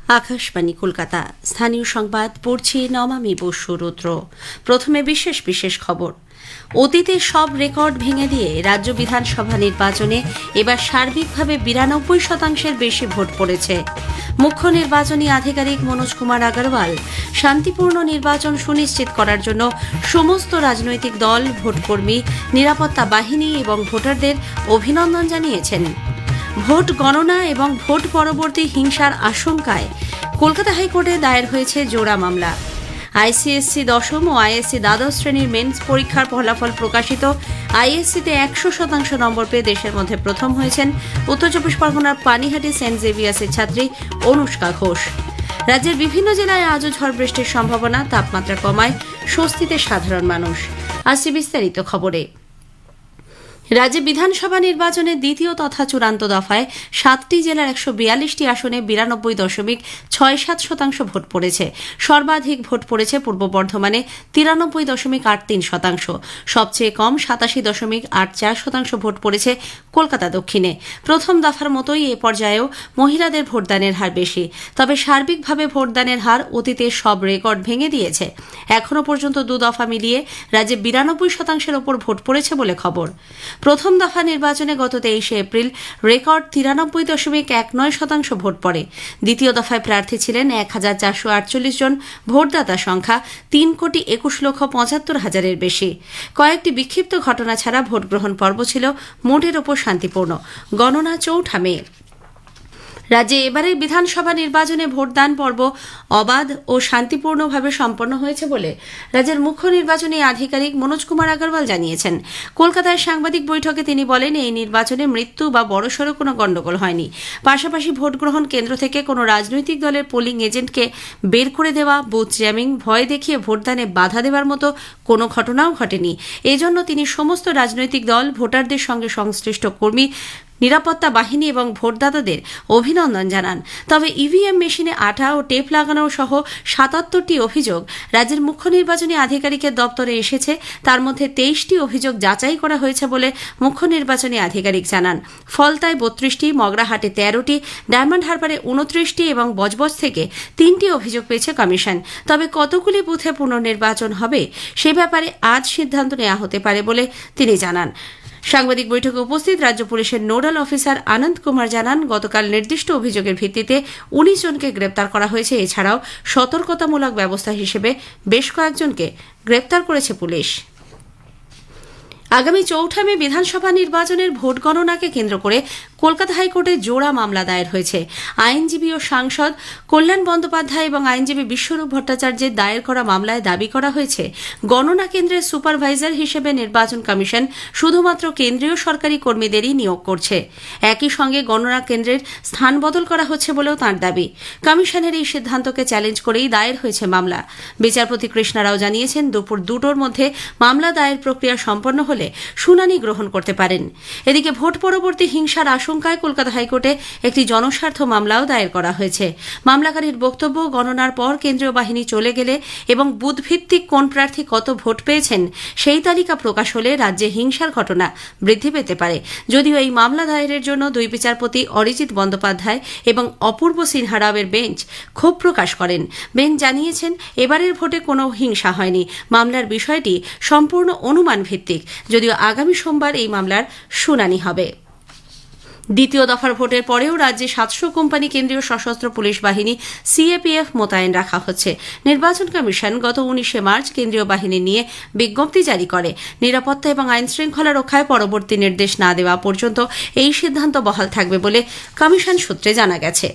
আকাশবাণী কলকাতা। স্থানীয় সংবাদ পড়ছি নমামি বসু রুদ্র। প্রথমে বিশেষ বিশেষ খবর। অতীতের সব রেকর্ড ভেঙে দিয়ে রাজ্য বিধানসভা নির্বাচনে এবার সার্বিকভাবে ৯২% বেশি ভোট পড়েছে। মুখ্য নির্বাচনী আধিকারিক মনোজ কুমার আগরওয়াল শান্তিপূর্ণ নির্বাচন সুনিশ্চিত করার জন্য সমস্ত রাজনৈতিক দল, ভোটকর্মী, নিরাপত্তা বাহিনী এবং ভোটারদের অভিনন্দন জানিয়েছেন। ভোট গণনা এবং ভোট পরবর্তী হিংসার আশঙ্কায় কলকাতা হাইকোর্টে দায়ের হয়েছে জোড়া মামলা। আইসিএসসি দশম ও আইএসসি দ্বাদশ শ্রেণীর মেন্স পরীক্ষার ফলাফল প্রকাশিত। আইএসসিতে ১০০% নম্বর পেয়ে দেশের মধ্যে প্রথম হয়েছেন উত্তর চব্বিশ পরগনার পানিহাটি সেন্ট জেভিয়ার্সের ছাত্রী অনুষ্কা ঘোষ। রাজ্যের বিভিন্ন জেলায় আজও ঝড় বৃষ্টির সম্ভাবনা, তাপমাত্রা কমায় স্বস্তিতে সাধারণ মানুষ। আসছে বিস্তারিত খবরে। রাজ্যে বিধানসভা নির্বাচনের দ্বিতীয় তথা চূড়ান্ত দফায় ৭টি জেলার ১৪২টি আসনে ৯২.৬৭% ভোট পড়েছে। সর্বাধিক ভোট পড়েছে পূর্ব বর্ধমানে ৯৩.৮৩%। সবচেয়ে কম ৮৭.৮৪% ভোট পড়েছে কলকাতা দক্ষিণে। প্রথম দফার মতোই এ পর্যায়েও মহিলাদের ভোটদানের হার বেশি। তবে সার্বিকভাবে ভোটদানের হার অতীতের সব রেকর্ড ভেঙে দিয়েছে। এখনও পর্যন্ত দু দফা মিলিয়ে রাজ্যে ৯২%-এর ওপর ভোট পড়েছে বলে খবর। প্রথম দফা নির্বাচনে গত ২৩শে এপ্রিল রেকর্ড ৯৩.১৯% ভোট পড়ে। দ্বিতীয় দফায় প্রার্থী ছিলেন ১,৪৪৮ জন। ভোটদাতা সংখ্যা ৩,২১,৭৫,০০০-এর বেশি। কয়েকটি বিক্ষিপ্ত ঘটনা ছাড়া ভোট গ্রহণ পর্ব ছিল মোটের ওপর শান্তিপূর্ণ। গণনা ৪ঠা মে। রাজ্যে এবারের বিধানসভা নির্বাচনে ভোটদান পর্ব অবাধ ও শান্তিপূর্ণভাবে সম্পন্ন হয়েছে বলে রাজ্যের মুখ্য নির্বাচনী আধিকারিক মনোজ কুমার আগরওয়াল জানিয়েছেন। কলকাতায় সাংবাদিক বৈঠকে তিনি বলেন, এই নির্বাচনে মৃত্যু বা বড়সড় কোনো গণ্ডগোল হয়নি। পাশাপাশি ভোট গ্রহণ কেন্দ্র থেকে কোনো রাজনৈতিক দলের পোলিং এজেন্টকে বের করে দেওয়া, বুথ জ্যামিং, ভয় দেখিয়ে ভোটদানে বাধা দেওয়ার মতো কোনো ঘটনাও ঘটেনি। এজন্য তিনি সমস্ত রাজনৈতিক দল, ভোটারদের সঙ্গে সংশ্লিষ্ট কর্মী, নিরাপত্তা বাহিনী এবং ভোটদাতাদের অভিনন্দন জানান। তবে ইভিএম মেশিনে আঠা ও টেপ লাগানো সহ ৭৭টি অভিযোগ রাজ্যের মুখ্য নির্বাচনী আধিকারিকের দপ্তরে এসেছে। তার মধ্যে ২৩টি অভিযোগ যাচাই করা হয়েছে বলে মুখ্য নির্বাচনী আধিকারিক জানান। ফলতায় ৩২টি, মগরাহাটে ১৩টি, ডায়মন্ড হারবারে ২৯টি এবং বজবজ থেকে ৩টি অভিযোগ পেয়েছে কমিশন। তবে কতগুলি বুথে পুনর্নির্বাচন হবে সে ব্যাপারে আজ সিদ্ধান্ত নেওয়া হতে পারে বলে তিনি জানান। সাংবাদিক বৈঠকে উপস্থিত রাজ্য পুলিশের নোডাল অফিসার আনন্দ কুমার জানান, গতকাল নির্দিষ্ট অভিযোগের ভিত্তিতে ১৯ জনকে গ্রেপ্তার করা হয়েছে। এছাড়াও সতর্কতামূলক ব্যবস্থা হিসেবে বেশ কয়েকজনকে গ্রেপ্তার করেছে পুলিশ। আগামী ৪ঠা মে বিধানসভা নির্বাচনের ভোট গণনাকে কেন্দ্র করে কলকাতা হাইকোর্টে জোড়া মামলা দায়ের হয়েছে। আইনজীবী ও সাংসদ কল্যাণ বন্দ্যোপাধ্যায় এবং আইনজীবী বিশ্বরূপ ভট্টাচার্যের দায়ের করা মামলায় দাবি করা হয়েছে, গণনা কেন্দ্রের সুপারভাইজার হিসেবে নির্বাচন কমিশন শুধুমাত্র কেন্দ্রীয় সরকারি কর্মীদেরই নিয়োগ করছে। একই সঙ্গে গণনা কেন্দ্রের স্থান বদল করা হচ্ছে বলেও তাঁর দাবি। কমিশনের এই সিদ্ধান্তকে চ্যালেঞ্জ করেই দায়ের হয়েছে মামলা। বিচারপতি কৃষ্ণা রাও জানিয়েছেন, দুপুর ২টোর মধ্যে মামলা দায়ের প্রক্রিয়া সম্পন্ন হলে শুনানি গ্রহণ করতে পারেন। এদিকে ভোট পরবর্তী হিংসার আশঙ্কায় কলকাতা হাইকোর্টে একটি জনস্বার্থ মামলাও দায়ের করা হয়েছে। মামলাকারীর বক্তব্য, গণনার পর কেন্দ্রীয় বাহিনী চলে গেলে এবং বুথভিত্তিক কোন প্রার্থী কত ভোট পেয়েছেন সেই তালিকা প্রকাশ হলে রাজ্যে হিংসার ঘটনা বৃদ্ধি পেতে পারে। যদিও এই মামলা দায়েরের জন্য দুই বিচারপতি অরিজিৎ বন্দ্যোপাধ্যায় এবং অপূর্ব সিনহা রাওয়ের বেঞ্চ ক্ষোভ প্রকাশ করেন। বেঞ্চ জানিয়েছেন, এবারের ভোটে কোনো হিংসা হয়নি। মামলার বিষয়টি সম্পূর্ণ অনুমান ভিত্তিক। যদিও আগামী সোমবার এই মামলার শুনানি হবে। দ্বিতীয় দফার ভোটের পরেও রাজ্যে ৭০০ কোম্পানি কেন্দ্রীয় সশস্ত্র পুলিশ বাহিনী সিএপিএফ মোতায়েন রাখা হচ্ছে। নির্বাচন কমিশন গত ১৯শে মার্চ কেন্দ্রীয় বাহিনী নিয়ে বিজ্ঞপ্তি জারি করে। নিরাপত্তা এবং আইন শৃঙ্খলা রক্ষায় পরবর্তী নির্দেশ না দেওয়া পর্যন্ত এই সিদ্ধান্ত বহাল থাকবে বলে কমিশন সূত্রে জানা গেছে।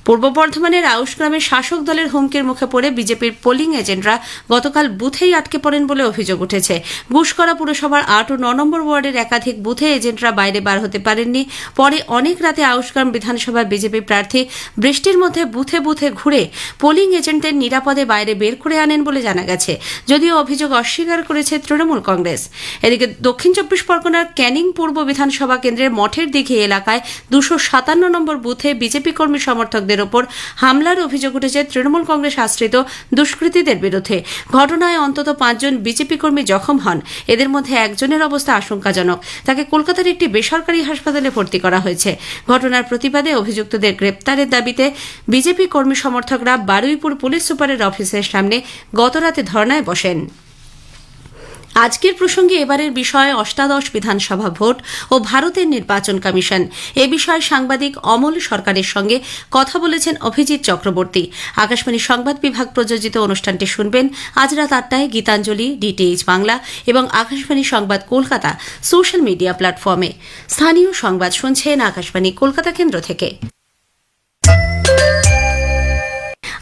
পূর্ব বর্ধমানের আউশগ্রামে শাসক দলের হুমকির মুখে পড়ে বিজেপির পোলিং এজেন্টরা গতকাল বুথেই আটকে পড়েন বলে অভিযোগ উঠেছে। গুসকরা পুরসভার ৮ ও ৯ নম্বর ওয়ার্ডের একাধিক বুথে এজেন্টরা বাইরে বার হতে পারেননি। পরে অনেক রাতে আউশগ্রাম বিধানসভার বিজেপি প্রার্থী বৃষ্টির মধ্যে বুথে বুথে ঘুরে পোলিং এজেন্টদের নিরাপদে বাইরে বের করে আনেন বলে জানা গেছে। যদিও অভিযোগ অস্বীকার করেছে তৃণমূল কংগ্রেস। এদিকে দক্ষিণ চব্বিশ পরগনার ক্যানিং পূর্ব বিধানসভা কেন্দ্রের মঠের দিঘি এলাকায় ২৫৭ নম্বর বুথে বিজেপি কর্মী সমর্থকদের ওপর হামলার অভিযোগ উঠেছে তৃণমূল কংগ্রেস আশ্রিত দুষ্কৃতীদের বিরুদ্ধে। ঘটনায় অন্তত 5 জন বিজেপি কর্মী জখম হন। এদের মধ্যে একজনের অবস্থা আশঙ্কাজনক। তাকে কলকাতার একটি বেসরকারি হাসপাতালে ভর্তি করা হয়েছে। ঘটনার প্রতিবাদে অভিযুক্তদের গ্রেপ্তারের দাবিতে বিজেপি কর্মী সমর্থকরা বারুইপুর পুলিশ সুপারের অফিসের সামনে গতরাতে ধর্নায় বসেন। আজকের প্রসঙ্গে এবারের বিষয় অষ্টাদশ বিধানসভা ভোট ও ভারতের নির্বাচন কমিশন। এ বিষয়ে সাংবাদিক অমল সরকারের সঙ্গে কথা বলেছেন অভিজিৎ চক্রবর্তী। আকাশবাণী সংবাদ বিভাগ প্রযোজিত অনুষ্ঠানটি শুনবেন আজ রাত 8টায় গীতাঞ্জলি, ডিটিএইচ বাংলা এবং আকাশবাণী সংবাদ কলকাতা সোশ্যাল মিডিয়া প্ল্যাটফর্মে। স্থানীয় সংবাদ শুনছেন আকাশবাণী কলকাতা কেন্দ্র থেকে।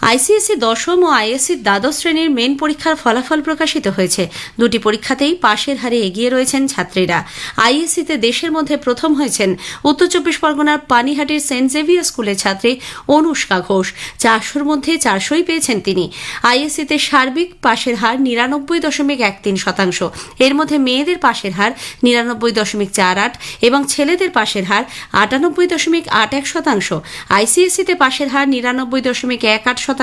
আইসিএসসি দশম ও আইএসসি দ্বাদশ শ্রেণীর মেন পরীক্ষার ফলাফল প্রকাশিত হয়েছে। দুটি পরীক্ষাতেই পাশের হারে এগিয়ে রয়েছেন ছাত্রীরা। আইএসসিতে দেশের মধ্যে প্রথম হয়েছেন উত্তর 24 পরগনার পানিহাটির সেন্ট জেভিয়ার স্কুলের ছাত্রী অনুষ্কা ঘোষ। 400-র মধ্যে 400ই পেয়েছেন তিনি। আইএসসিতে সার্বিক পাশের হার 99.13%। এর মধ্যে মেয়েদের পাশের হার 99.48 এবং ছেলেদের পাশের হার 98.81%। আইসিএসসিতে পাশের হার 99.18%।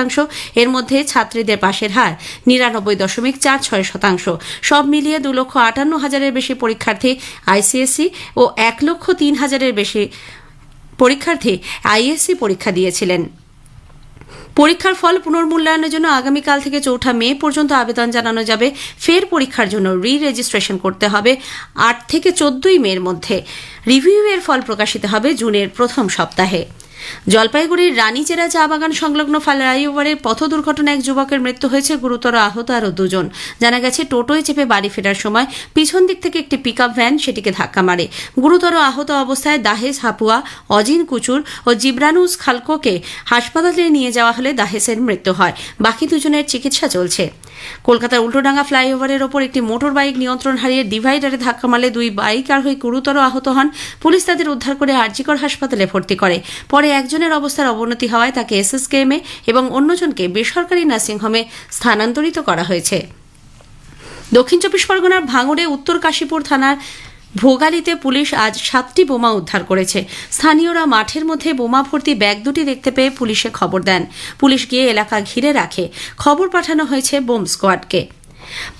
এর মধ্যে ছাত্রীদের পাশের হার 99.46%। সব মিলিয়ে 2,58,000-এর বেশি পরীক্ষার্থী আইসিএসসি ও 1,03,000-এর বেশি পরীক্ষার্থী আইএসসি পরীক্ষা দিয়েছিলেন। পরীক্ষার ফল পুনর্মূল্যায়নের জন্য আগামীকাল থেকে 4 মে পর্যন্ত আবেদন জানানো যাবে। ফের পরীক্ষার জন্য রেজিস্ট্রেশন করতে হবে 8 থেকে 14 মের মধ্যে। রিভিউয়ের ফল প্রকাশিত হবে জুনের প্রথম সপ্তাহে। জলপাইগুড়ির রানীচেরা চা বাগান সংলগ্ন ফ্লাইওভারের পথ দুর্ঘটনায় এক যুবকের মৃত্যু হয়েছে, গুরুতর আহত আরও 2 জন। জানা গেছে, টোটোয় চেপে বাড়ি ফেরার সময় পিছন দিক থেকে একটি পিকআপ ভ্যান সেটিকে ধাক্কা মারে। গুরুতর আহত অবস্থায় দাহেস হাপুয়া, অজিন কুচুর ও জিব্রানুস খালকোকে হাসপাতালে নিয়ে যাওয়া হলে দাহেসের মৃত্যু হয়। বাকি 2 জনের চিকিৎসা চলছে। কলকাতার উল্টোডাঙ্গা ফ্লাইওভারের ওপর একটি মোটর বাইক নিয়ন্ত্রণ হারিয়ে ডিভাইডারে ধাক্কা মারলে 2 বাইক আরোহী গুরুতর আহত হন। পুলিশ তাদের উদ্ধার করে আরজিকর হাসপাতালে ভর্তি করে। পরে একজনের অবস্থার অবনতি হওয়ায় তাকে এসএসকেএমে এবং অন্যজনকে বেসরকারি নার্সিংহোমে স্থানান্তরিত করা হয়েছে। দক্ষিণ 24 পরগনার ভাঙড়ে উত্তর কাশীপুর থানার ভোগালীতে পুলিশ আজ 7টি বোমা উদ্ধার করেছে। স্থানীয়রা মাঠের মধ্যে বোমা ভর্তি ব্যাগ দুটি দেখতে পেয়ে পুলিশে খবর দেন। পুলিশ গিয়ে এলাকা ঘিরে রাখে। খবর পাঠানো হয়েছে বোম স্কোয়াডকে।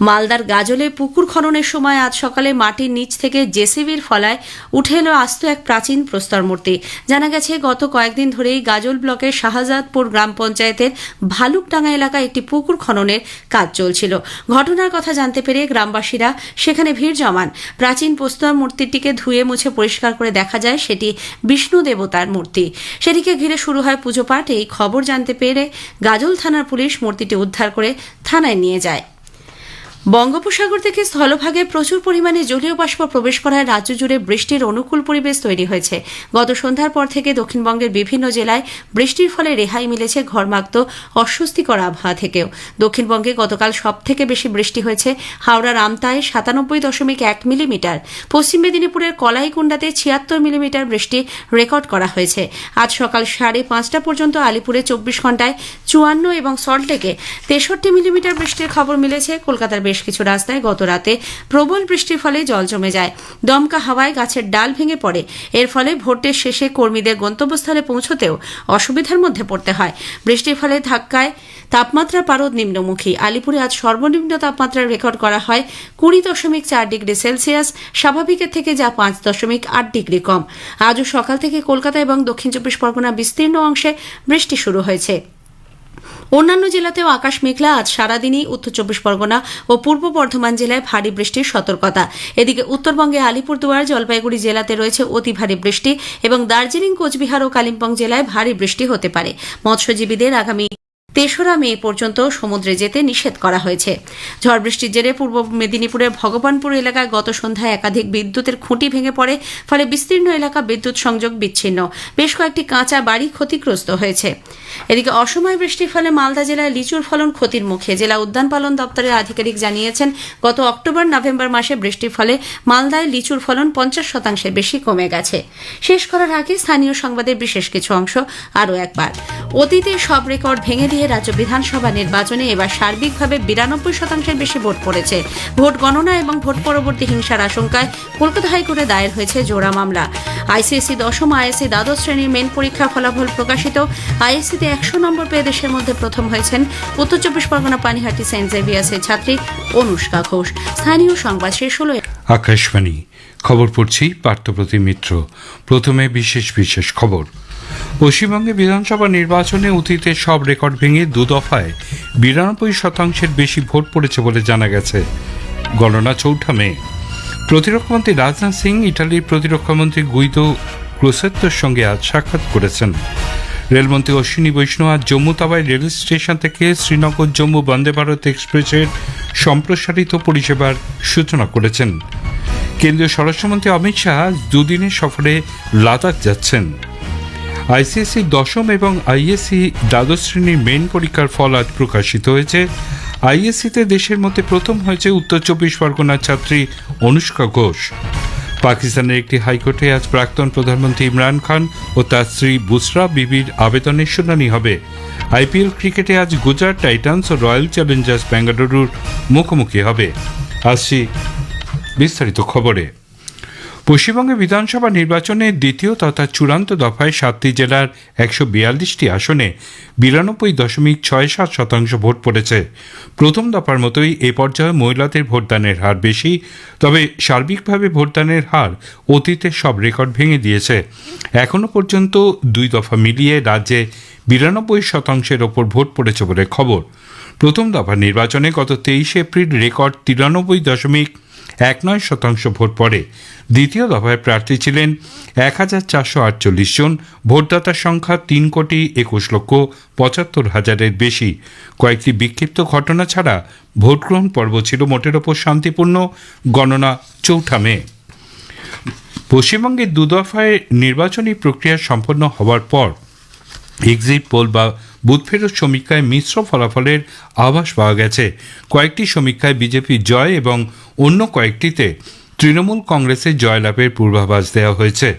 মালদার গাজলে পুকুর খননের সময় আজ সকালে মাটির নিচ থেকে জেসিবির ফলায় উঠে এলো আস্ত এক প্রাচীন প্রস্তর মূর্তি। জানা গেছে, গত কয়েকদিন ধরেই গাজল ব্লকের শাহজাদপুর গ্রাম পঞ্চায়েতের ভালুকডাঙ্গা এলাকায় একটি পুকুর খননের কাজ চলছিল। ঘটনার কথা জানতে পেরে গ্রামবাসীরা সেখানে ভিড় জমান। প্রাচীন প্রস্তর মূর্তিটিকে ধুয়ে মুছে পরিষ্কার করে দেখা যায় সেটি বিষ্ণু দেবতার মূর্তি। সেটিকে ঘিরে শুরু হয় পুজোপাঠ। এই খবর জানতে পেরে গাজল থানার পুলিশ মূর্তিটি উদ্ধার করে থানায় নিয়ে যায়। বঙ্গোপসাগর থেকে স্থলভাগে প্রচুর পরিমাণে জলীয় বাষ্প প্রবেশ করায় রাজ্য জুড়ে বৃষ্টির অনুকূল পরিবেশ তৈরি হয়েছে। গত সন্ধ্যার পর থেকে দক্ষিণবঙ্গের বিভিন্ন জেলায় বৃষ্টির ফলে রেহাই মিলেছে ঘরমাক্ত অস্বস্তিকর আবহাওয়া থেকেও। দক্ষিণবঙ্গে গতকাল সবথেকে বেশি বৃষ্টি হয়েছে হাওড়ার আমতায় 97.1 মিলিমিটার। পশ্চিম মেদিনীপুরের কলাইকুণ্ডাতে 76 মিলিমিটার বৃষ্টি রেকর্ড করা হয়েছে। আজ সকাল 5:30 পর্যন্ত আলিপুরে 24 ঘন্টায় 54 এবং সল্টলেকে 63 মিলিমিটার বৃষ্টির খবর মিলেছে। কলকাতার বেশ কিছু রাস্তায় গত রাতে প্রবল বৃষ্টির ফলে জল জমে যায়। দমকা হাওয়ায় গাছের ডাল ভেঙে পড়ে। এর ফলে ভোটের শেষে কর্মীদের গন্তব্যস্থলে পৌঁছতেও অসুবিধার মধ্যে পড়তে হয়। বৃষ্টির ফলে ধাক্কায় তাপমাত্রা পারদ নিম্নমুখী। আলিপুরে আজ সর্বনিম্ন তাপমাত্রা রেকর্ড করা হয় 20.4 ডিগ্রি সেলসিয়াস, স্বাভাবিকের থেকে যা 5.8 ডিগ্রি কম। আজও সকাল থেকে কলকাতা এবং দক্ষিণ 24 পরগনা বিস্তীর্ণ অংশে বৃষ্টি শুরু হয়েছে। অন্যান্য জেলাতেও আকাশ মেঘলা। আজ সারাদিনই উত্তর 24 পরগনা ও পূর্ব বর্ধমান জেলায় ভারী বৃষ্টির সতর্কতা। এদিকে উত্তরবঙ্গে আলিপুরদুয়ার, জলপাইগুড়ি জেলাতে রয়েছে অতি ভারী বৃষ্টি এবং দার্জিলিং, কোচবিহার ও কালিম্পং জেলায় ভারী বৃষ্টি হতে পারে। মৎস্যজীবীদের আগামী 3রা মে পর্যন্ত সমুদ্রে যেতে নিষেধ করা হয়েছে। ঝড় বৃষ্টির জেরে পূর্ব মেদিনীপুরের ভগবানপুর এলাকায় গত সন্ধ্যায় একাধিক বিদ্যুতের খুঁটি ভেঙে পড়ে। ফলে বিস্তীর্ণ এলাকা বিদ্যুৎ সংযোগ বিচ্ছিন্ন। বেশ কয়েকটি কাঁচা বাড়ি ক্ষতিগ্রস্ত হয়েছে। এদিকে অসময় বৃষ্টির ফলে মালদা জেলায় লিচুর ফলন ক্ষতির মুখে। জেলা উদ্যান পালন দপ্তরের আধিকারিক জানিয়েছেন, গত অক্টোবর-নভেম্বর মাসে বৃষ্টির ফলে মালদায় লিচুর ফলন 50% বেশি কমে গেছে। শেষ করার আগে স্থানীয় সংবাদের বিশেষ কিছু অংশ আরও একবার। অতীতে সব রেকর্ড ভেঙে দিয়ে রাজ্য বিধানসভা নির্বাচনে এবার সার্বিকভাবে 92% বেশি ভোট পড়েছে। ভোট গণনা এবং ভোট পরবর্তী হিংসার আশঙ্কায় কলকাতা হাইকোর্টে দায়ের হয়েছে জোড়া মামলা। আইসিএসসি দশম, আইএসসি দ্বাদশ শ্রেণীর মেন পরীক্ষা ফলাফল প্রকাশিত। আইএসসিতে 100 নম্বর পেয়ে দেশের মধ্যে প্রথম হয়েছেন উত্তর চব্বিশ পরগনা পানিহাটি সেন্ট জেভিয়ার্সের ছাত্রী অনুষ্কা ঘোষ। স্থানীয় সংবাদ শেষ হল। আকাশবাণী খবর পড়ছি পার্থপ্রতিম মিত্র। প্রথমে বিশেষ খবর। পশ্চিমবঙ্গে বিধানসভা নির্বাচনে অতীতের সব রেকর্ড ভেঙে দু দফায় 92% বেশি ভোট পড়েছে বলে জানা গেছে। গণনা 4 মে। প্রতিরক্ষামন্ত্রী রাজনাথ সিং ইটালির প্রতিরক্ষামন্ত্রী গুইদো ক্রোসেত্তোর সঙ্গে আজ সাক্ষাৎ করেছেন। রেলমন্ত্রী অশ্বিনী বৈষ্ণব আজ জম্মু তাওয়াই রেল স্টেশন থেকে শ্রীনগর জম্মু বন্দে ভারত এক্সপ্রেসের সম্প্রসারিত পরিষেবার সূচনা করেছেন। কেন্দ্রীয় স্বরাষ্ট্রমন্ত্রী অমিত শাহ দুদিনের সফরে লাদাখ যাচ্ছেন। আইসিএসসি দশম এবং আইএসসি দ্বাদশ শ্রেণীর মেন পরীক্ষার ফল আজ প্রকাশিত হয়েছে। আইএসসিতে দেশের মধ্যে প্রথম হয়েছে উত্তর চব্বিশ পরগনার ছাত্রী অনুষ্কা ঘোষ। পাকিস্তানের একটি হাইকোর্টে আজ প্রাক্তন প্রধানমন্ত্রী ইমরান খান ও তার স্ত্রী বুসরা বিবির আবেদনের শুনানি হবে। আইপিএল ক্রিকেটে আজ গুজরাট টাইটান্স ও রয়্যাল চ্যালেঞ্জার্স বেঙ্গালুরুর মুখোমুখি হবে। আসছি বিস্তারিত খবরে। পশ্চিমবঙ্গে বিধানসভা নির্বাচনের দ্বিতীয় তথা চূড়ান্ত দফায় 7টি জেলার 142টি আসনে 92.67% ভোট পড়েছে। প্রথম দফার মতোই এ পর্যায়ে মহিলাদের ভোটদানের হার বেশি, তবে সার্বিকভাবে ভোটদানের হার অতীতের সব রেকর্ড ভেঙে দিয়েছে। এখনও পর্যন্ত দুই দফা মিলিয়ে রাজ্যে 92% ওপর ভোট পড়েছে বলে খবর। প্রথম দফা নির্বাচনে গত 23 এপ্রিল রেকর্ড 93.19% ভোট পড়ে। দ্বিতীয় দফায় প্রার্থী ছিলেন 1448 জন। ভোটদাতার সংখ্যা 3,21,75,000-এর বেশি। কয়েকটি বিক্ষিপ্ত ঘটনা ছাড়া ভোটগ্রহণ পর্ব ছিল মোটের ওপর শান্তিপূর্ণ। গণনা 4 মে। পশ্চিমবঙ্গে দু দফায় নির্বাচনী প্রক্রিয়া সম্পন্ন হওয়ার পর এক্সিট পোল বা বুথ ফেরত সমীক্ষায় মিশ্র ফলাফলের আভাস পাওয়া গেছে। কয়েকটি সমীক্ষায় বিজেপির জয় এবং অন্য কয়েকটিতে তৃণমূল কংগ্রেসের জয়লাভের পূর্বাভাস দেওয়া হয়েছে।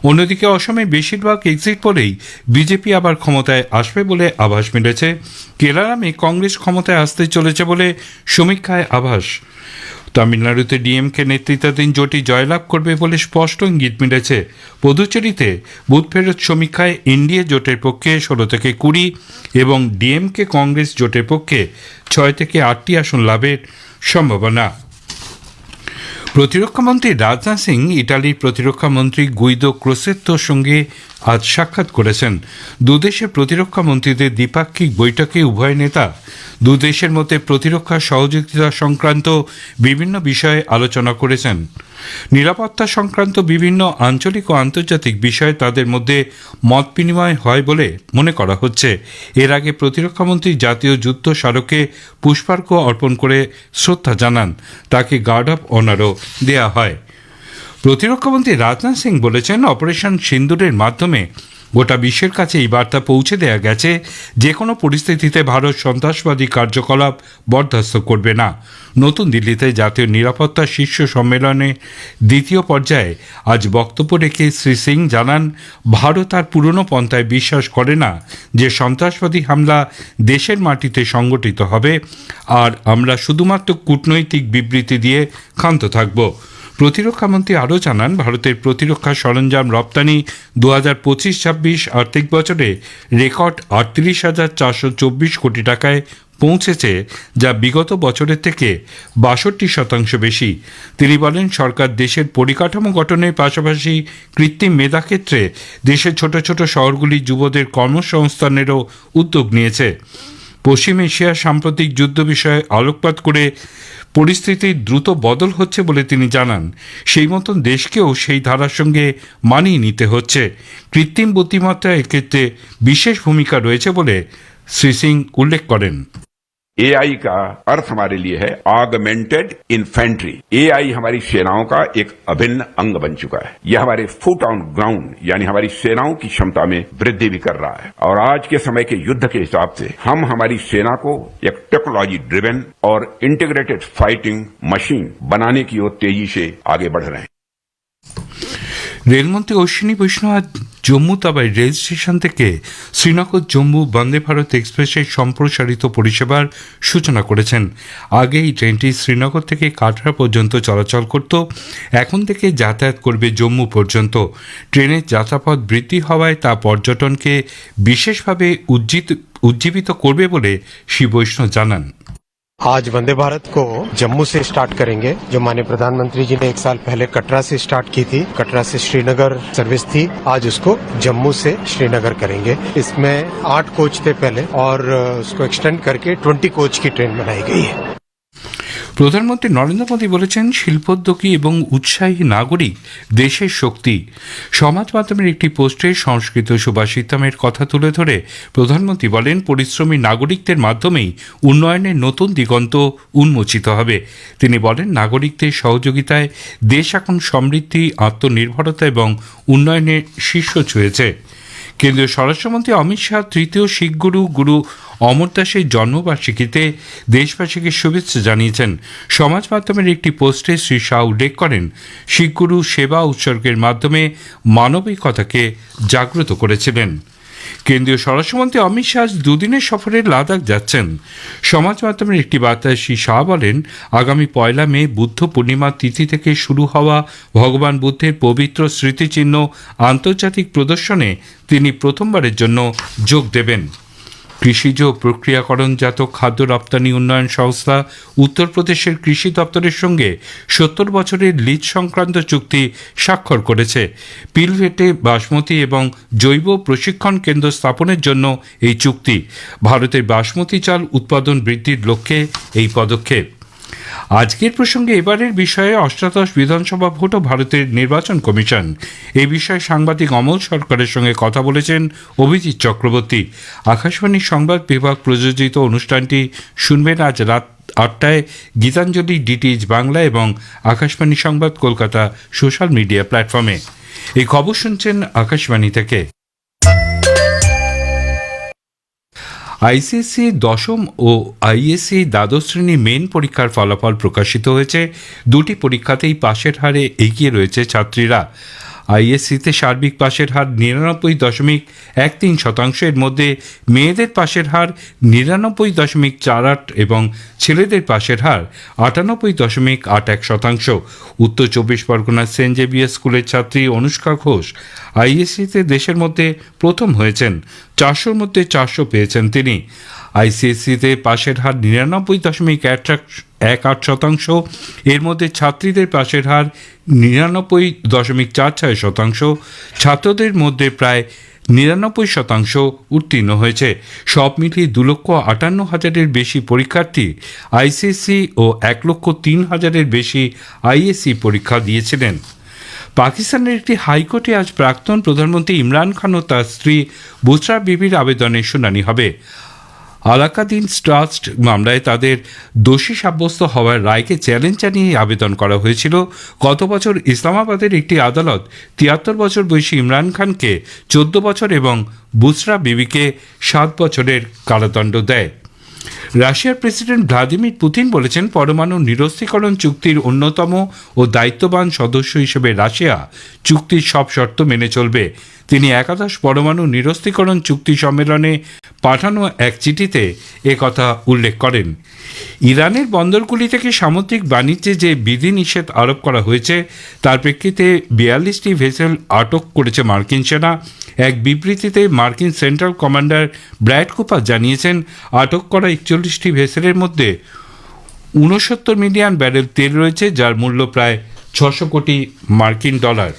অন্যদিকে অসমে বেশিরভাগ এক্সিট পোলেই বিজেপি আবার ক্ষমতায় আসবে বলে আভাস মিলেছে। কেরালামে কংগ্রেস ক্ষমতায় আসতে চলেছে বলে সমীক্ষায় আভাস। তামিলনাড়ুতে ডিএমকে নেতৃত্বাধীন জোটই জয়লাভ করবে বলে স্পষ্ট ইঙ্গিত মিলেছে। পুদুচেরিতে বুথ ফেরত সমীক্ষায় এনডিএ জোটের পক্ষে 16 থেকে 20 এবং ডিএমকে কংগ্রেস জোটের পক্ষে 6 থেকে 8টি আসন লাভের সম্ভাবনা। প্রতিরক্ষামন্ত্রী রাজনাথ সিং ইটালির প্রতিরক্ষামন্ত্রী গুইদো ক্রোসেত্তোর সঙ্গে আজ সাক্ষাৎ করেছেন। দুদেশের প্রতিরক্ষা মন্ত্রীদের দ্বিপাক্ষিক বৈঠকে উভয় নেতা দুদেশের মধ্যে প্রতিরক্ষা সহযোগিতা সংক্রান্ত বিভিন্ন বিষয়ে আলোচনা করেছেন। নিরাপত্তা সংক্রান্ত বিভিন্ন আঞ্চলিক ও আন্তর্জাতিক বিষয়ে তাদের মধ্যে মত বিনিময় হয় বলে মনে করা হচ্ছে। এর আগে প্রতিরক্ষামন্ত্রী জাতীয় যুদ্ধ স্মারকে পুষ্পার্ঘ্য অর্পণ করে শ্রদ্ধা জানান। তাকে গার্ড অফ অনারও দেয়া হয়। প্রতিরক্ষামন্ত্রী রাজনাথ সিং বলেছেন, অপারেশন সিন্দুরের মাধ্যমে গোটা বিশ্বের কাছে এই বার্তা পৌঁছে দেওয়া গেছে যে কোনো পরিস্থিতিতে ভারত সন্ত্রাসবাদী কার্যকলাপ বরদাস্ত করবে না। নতুন দিল্লিতে জাতীয় নিরাপত্তা শীর্ষ সম্মেলনে দ্বিতীয় পর্যায়ে আজ বক্তব্য রেখে শ্রী সিং জানান, ভারত আর পুরনো পন্থায় বিশ্বাস করে না যে সন্ত্রাসবাদী হামলা দেশের মাটিতে সংগঠিত হবে, আর আমরা শুধুমাত্র কূটনৈতিক বিবৃতি দিয়ে ক্ষান্ত থাকব। প্রতিরক্ষামন্ত্রী আরও জানান, ভারতের প্রতিরক্ষা সরঞ্জাম রপ্তানি 2025-26 আর্থিক বছরে রেকর্ড 38,424 কোটি টাকায় পৌঁছেছে, যা বিগত বছরের থেকে 62% বেশি। তিনি বলেন, সরকার দেশের পরিকাঠামো গঠনের পাশাপাশি কৃত্রিম মেধা ক্ষেত্রে দেশের ছোট ছোট শহরগুলির যুবদের কর্মসংস্থানেরও উদ্যোগ নিয়েছে। পশ্চিম এশিয়ার সাম্প্রতিক যুদ্ধ বিষয়ে আলোকপাত করে পরিস্থিতির দ্রুত বদল হচ্ছে বলে তিনি জানান, সেই মতন দেশকেও সেই ধারার সঙ্গে মানিয়ে নিতে হচ্ছে। কৃত্রিম বুদ্ধিমত্তা এক্ষেত্রে বিশেষ ভূমিকা রয়েছে বলে শ্রী সিং উল্লেখ করেন। एआई का अर्थ हमारे लिए है ऑगमेंटेड इन्फेंट्री। एआई हमारी सेनाओं का एक अभिन्न अंग बन चुका है। यह हमारे फुट ऑन ग्राउंड यानी हमारी सेनाओं की क्षमता में वृद्धि भी कर रहा है। और आज के समय के युद्ध के हिसाब से हम हमारी सेना को एक टेक्नोलॉजी ड्रिवन और इंटीग्रेटेड फाइटिंग मशीन बनाने की ओर तेजी से आगे बढ़ रहे हैं। রেলমন্ত্রী অশ্বিনী বৈষ্ণব আজ জম্মু তাবাই রেল স্টেশন থেকে শ্রীনগর জম্মু বন্দে ভারত এক্সপ্রেসের সম্প্রসারিত পরিষেবার সূচনা করেছেন। আগে এই ট্রেনটি শ্রীনগর থেকে কাটরা পর্যন্ত চলাচল করত, এখন থেকে যাতায়াত করবে জম্মু পর্যন্ত। ট্রেনের যাত্রাপথ বৃদ্ধি হওয়ায় তা পর্যটনকে বিশেষভাবে উজ্জীবিত করবে বলে শ্রী বৈষ্ণব জানান। आज वंदे भारत को जम्मू से स्टार्ट करेंगे, जो माननीय प्रधानमंत्री जी ने 1 साल पहले कटरा से स्टार्ट की थी। कटरा से श्रीनगर सर्विस थी, आज उसको जम्मू से श्रीनगर करेंगे। इसमें 8 कोच थे पहले और उसको एक्सटेंड करके 20 कोच की ट्रेन बनाई गई है। প্রধানমন্ত্রী নরেন্দ্র মোদী বলেছেন, শিল্পোদ্যোগী এবং উৎসাহী নাগরিক দেশের শক্তি। সমাজ মাধ্যমের একটি পোস্টে সংস্কৃত সুভাষিতমের কথা তুলে ধরে প্রধানমন্ত্রী বলেন, পরিশ্রমী নাগরিকদের মাধ্যমেই উন্নয়নের নতুন দিগন্ত উন্মোচিত হবে। তিনি বলেন, নাগরিকদের সহযোগিতায় দেশ এখন সমৃদ্ধি, আত্মনির্ভরতা এবং উন্নয়নের শীর্ষ ছুঁয়েছে। কেন্দ্রীয় স্বরাষ্ট্রমন্ত্রী অমিত শাহ তৃতীয় শিখ গুরু অমর দাসের জন্মবার্ষিকীতে দেশবাসীকে শুভেচ্ছা জানিয়েছেন। সমাজ মাধ্যমের একটি পোস্টে শ্রী শাহ উল্লেখ করেন, শিখ গুরু সেবা উৎসর্গের মাধ্যমে মানবিকতাকে জাগ্রত করেছিলেন। কেন্দ্রীয় স্বরাষ্ট্রমন্ত্রী অমিত শাহ দুদিনের সফরে লাদাখ যাচ্ছেন। সমাজ মাধ্যমের একটি বার্তায় শ্রী শাহ বলেন, আগামী 1 মে বুদ্ধ পূর্ণিমা তিথি থেকে শুরু হওয়া ভগবান বুদ্ধের পবিত্র স্মৃতিচিহ্ন আন্তর্জাতিক প্রদর্শনে তিনি প্রথমবারের জন্য যোগ দেবেন। কৃষিজ প্রক্রিয়াকরণজাত খাদ্য রপ্তানি উন্নয়ন সংস্থা উত্তরপ্রদেশের কৃষি দপ্তরের সঙ্গে 70 বছরের লিজ সংক্রান্ত চুক্তি স্বাক্ষর করেছে। পিলভেটে বাসমতি এবং জৈব প্রশিক্ষণ কেন্দ্র স্থাপনের জন্য এই চুক্তি। ভারতের বাসমতি চাল উৎপাদন বৃদ্ধির লক্ষ্যে এই পদক্ষেপ। আজকের প্রসঙ্গে এবারের বিষয়ে অষ্টাদশ বিধানসভা ভোট ও ভারতের নির্বাচন কমিশন এই বিষয়ে সাংবাদিক অমল সরকারের সঙ্গে কথা বলেছেন অভিজিৎ চক্রবর্তী। আকাশবাণীর সংবাদ বিভাগ প্রযোজিত অনুষ্ঠানটি শুনবেন আজ রাত 8টায় গীতাঞ্জলি ডিটিএইচ বাংলা এবং আকাশবাণী সংবাদ কলকাতা সোশ্যাল মিডিয়া প্ল্যাটফর্মে। এই খবর শুনছেন আকাশবাণী থেকে। আইসিএসসি দশম ও আইএসসি দ্বাদশ শ্রেণী মেন পরীক্ষার ফলাফল প্রকাশিত হয়েছে। দুটি পরীক্ষাতেই পাশের হারে এগিয়ে রয়েছে ছাত্রীরা। আইএসসিতে সার্বিক পাশের হার 99.13%, এর মধ্যে মেয়েদের পাশের হার 99.48 এবং ছেলেদের পাশের হার 98.81%। উত্তর 24 পরগনার সেন্ট জেভিয়ার স্কুলের ছাত্রী অনুষ্কা ঘোষ আইএসসিতে দেশের মধ্যে প্রথম হয়েছেন। 400-র মধ্যে 400 পেয়েছেন তিনি। আইসিএসসিতে পাশের হার 99.18%, এর মধ্যে ছাত্রীদের পাশের হার 99.46%, ছাত্রদের মধ্যে প্রায় 99% উত্তীর্ণ হয়েছে। সব মিলিয়ে 2,58,000-এর বেশি পরীক্ষার্থী আইসিএসসি ও 1,03,000-এর বেশি আইএসসি পরীক্ষা দিয়েছিলেন। পাকিস্তানের একটি হাইকোর্টে আজ প্রাক্তন প্রধানমন্ত্রী ইমরান খান ও তার স্ত্রী বুশরা বিবির আবেদনের শুনানি হবে। আলাকাদিন ট্রাস্ট মামলায় তাদের দোষী সাব্যস্ত হওয়ার রায়কে চ্যালেঞ্জ জানিয়ে আবেদন করা হয়েছিল। গত বছর ইসলামাবাদের একটি আদালত 73 বছর বয়সী ইমরান খানকে 14 বছর এবং বুশরা বিবিকে 7 বছরের কারাদণ্ড দেয়। রাশিয়ার প্রেসিডেন্ট ভ্লাদিমির পুতিন বলেছেন, পরমাণু নিরস্ত্রীকরণ চুক্তির অন্যতম ও দায়িত্ববান সদস্য হিসেবে রাশিয়া চুক্তির সব শর্ত মেনে চলবে। তিনি একাদশ পরমাণু নিরস্ত্রীকরণ চুক্তি সম্মেলনে পাঠানো এক চিঠিতে একথা উল্লেখ করেন। ইরানের বন্দরগুলি থেকে সামুদ্রিক বাণিজ্যে যে বিধিনিষেধ আরোপ করা হয়েছে তার প্রেক্ষিতে 42টি ভেসেল আটক করেছে মার্কিন সেনা। এক বিবৃতিতে মার্কিন সেন্ট্রাল কমান্ডার ব্র্যাড কুপার জানিয়েছেন, আটক করা 41টি ভেসেলের মধ্যে 69 মিলিয়ন ব্যারেল তেল রয়েছে, যার মূল্য প্রায় 600 কোটি মার্কিন ডলার।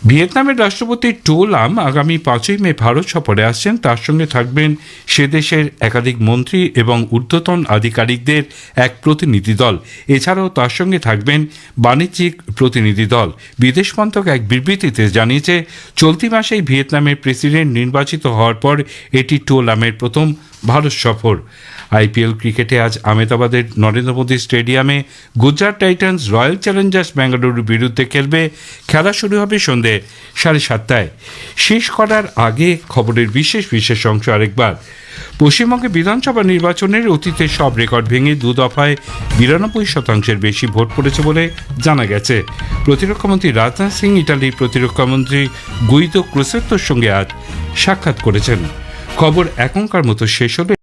ভিয়েতনামের রাষ্ট্রপতি টো লাম আগামী 5ই মে ভারত সফরে আসছেন। তার সঙ্গে থাকবেন সে দেশের একাধিক মন্ত্রী এবং ঊর্ধ্বতন আধিকারিকদের এক প্রতিনিধি দল। এছাড়াও তার সঙ্গে থাকবেন বাণিজ্যিক প্রতিনিধি দল। বিদেশ মন্ত্রক এক বিবৃতিতে জানিয়েছে, চলতি মাসেই ভিয়েতনামের প্রেসিডেন্ট নির্বাচিত হওয়ার পর এটি টো লামের প্রথম ভারত সফর। আইপিএল ক্রিকেটে আজ আহমেদাবাদের নরেন্দ্র মোদী স্টেডিয়ামে গুজরাট টাইটান্স রয়্যাল চ্যালেঞ্জার্স বেঙ্গালুরুর বিরুদ্ধে খেলবে। খেলা শুরু হবে সন্ধে 7:30। শেষ করার আগে খবরের বিশেষ অংশ আরেকবার। পশ্চিমবঙ্গে বিধানসভা নির্বাচনের অতীতে সব রেকর্ড ভেঙে 2 দফায় 92% বেশি ভোট পড়েছে বলে জানা গেছে। প্রতিরক্ষামন্ত্রী রাজনাথ সিং ইটালির প্রতিরক্ষামন্ত্রী গুইদো ক্রোসেত্তোর সঙ্গে আজ সাক্ষাৎ করেছেন। খবর এখনকার মতো শেষ হলে